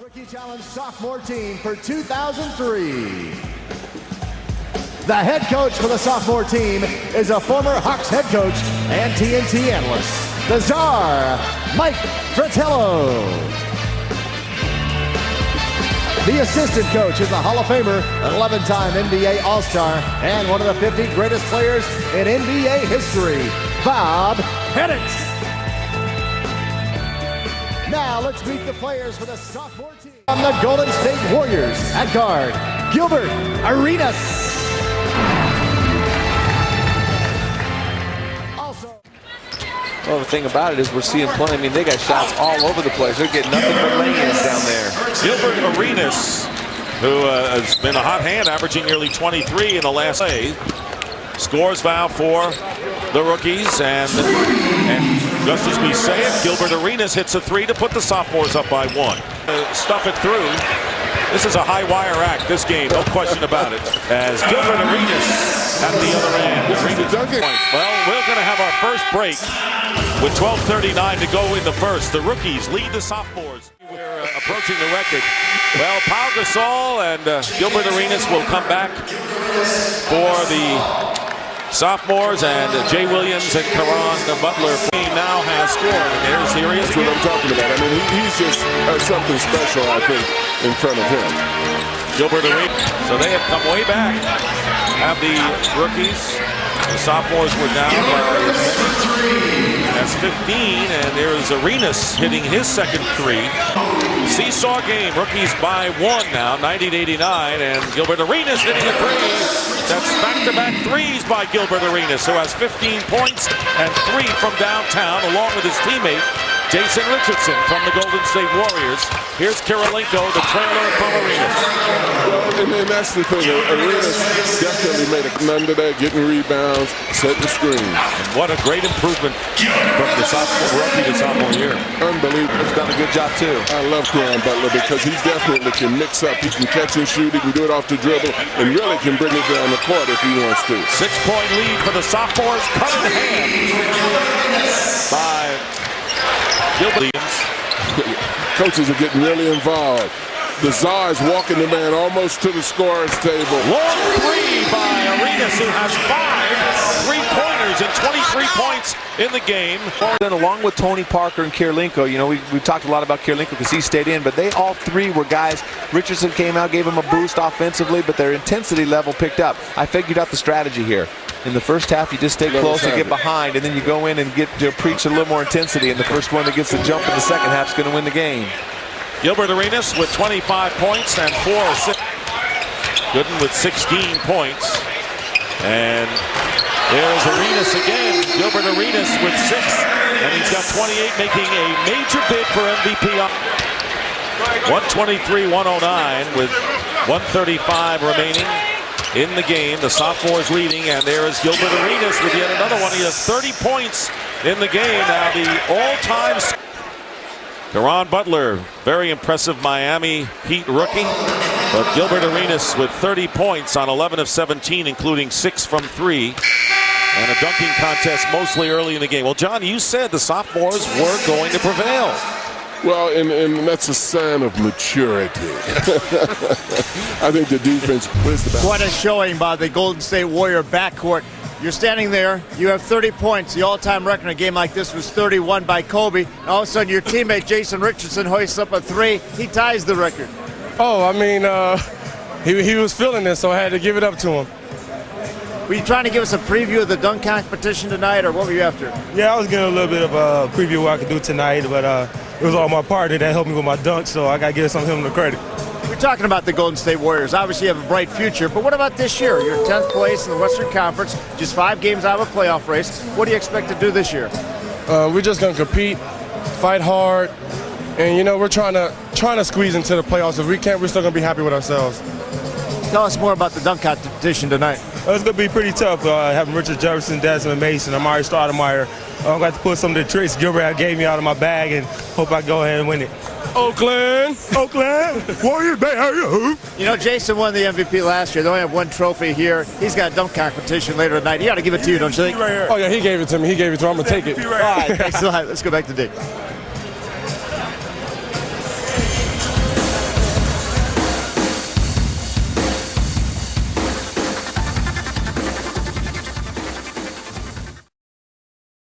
Rookie Challenge sophomore team for 2003. The head coach for the sophomore team is a former Hawks head coach and TNT analyst, the Czar, Mike Fratello. The assistant coach is a Hall of Famer, an 11-time NBA All-Star, and one of the 50 greatest players in NBA history, Bob Pettit. Now let's meet the players for the sophomore team. From the Golden State Warriors, at guard, Gilbert Arenas. Well, the thing about it is we're seeing plenty. I mean, they got shots all over the place. They're getting nothing but lay-ins down there. Gilbert Arenas, who has been a hot hand, averaging nearly 23 in the last play, scores foul for the rookies, and just as we say it, Gilbert Arenas hits a three to put the sophomores up by one. Stuff it through. This is a high wire act, this game, no question about it. As Gilbert Arenas at the other end. Well, we're going to have our first break with 12:39 to go in the first. The rookies lead the sophomores. We're approaching the record. Well, Pau Gasol and Gilbert Arenas will come back for the sophomores, and Jay Williams and Caron Butler now has scored. And here he is. That's what I'm talking about. I mean, he's just something special, I think, in front of him. Gilbert Arenas. So they have come way back. Have the rookies. The sophomores were down by 15, and there's Arenas hitting his second three. Seesaw game. Rookies by one now, 90-89, and Gilbert Arenas hitting a three. That's back-to-back threes by Gilbert Arenas, who has 15 points and 3 from downtown, along with his teammate Jason Richardson from the Golden State Warriors. Here's Kirilenko, the trailer from Arenas. Well, and that's the thing. Arenas definitely made a none today, getting rebounds, setting the screen. And what a great improvement from the rookie to sophomore year. Unbelievable. He's done a good job, too. I love Caron Butler because he's definitely can mix up. He can catch and shoot. He can do it off the dribble, and really can bring it down the court if he wants to. 6-point lead for the sophomores, cut in half by Gilbert. Coaches are getting really involved. The Czar is walking the man almost to the scorer's table. Long three by Arenas, who has 5 3-pointers and 23 points in the game. And along with Tony Parker and Kirilenko, you know, we've talked a lot about Kirilenko because he stayed in, but they all three were guys. Richardson came out, gave him a boost offensively, but their intensity level picked up. I figured out the strategy here. In the first half, you just stay close and get behind, and then you go in and get to preach a little more intensity, and the first one that gets the jump in the second half is going to win the game. Gilbert Arenas with 25 points and 4 assists. Gooden with 16 points. And there's Arenas again. Gilbert Arenas with 6, and he's got 28, making a major bid for MVP. 123-109 with 135 remaining in the game. The sophomores leading, and there is Gilbert Arenas with yet another one. He has 30 points in the game. Now the all-time Caron Butler, very impressive Miami Heat rookie. But Gilbert Arenas with 30 points on 11 of 17, including 6 from 3. And a dunking contest mostly early in the game. Well, John, you said the sophomores were going to prevail. Well, and that's a sign of maturity. I think the defense was about. Quite a showing by the Golden State Warrior backcourt. You're standing there, you have 30 points. The all-time record in a game like this was 31 by Kobe. And all of a sudden, your teammate Jason Richardson hoists up a 3. He ties the record. Oh, I mean, he was feeling this, so I had to give it up to him. Were you trying to give us a preview of the dunk competition tonight, or what were you after? Yeah, I was getting a little bit of a preview of what I could do tonight, but it was all my partner that helped me with my dunk, so I got to give some of him the credit. We're talking about the Golden State Warriors. Obviously, you have a bright future, but what about this year? You're 10th place in the Western Conference, just 5 games out of a playoff race. What do you expect to do this year? We're just going to compete, fight hard, and, you know, we're trying to squeeze into the playoffs. If we can't, we're still going to be happy with ourselves. Tell us more about the dunk competition tonight. It's going to be pretty tough having Richard Jefferson, Desmond Mason, Amari Stoudemire. I'm going to put some of the tricks Gilbert gave me out of my bag and hope I go ahead and win it. Oakland, Warriors, Bay. You know, Jason won the MVP last year. They only have 1 trophy here. He's got a dunk competition later tonight. He ought to give it to you, don't you think? Oh, yeah, he gave it to me. I'm going to take it. All right, thanks a lot. Let's go back to Dick.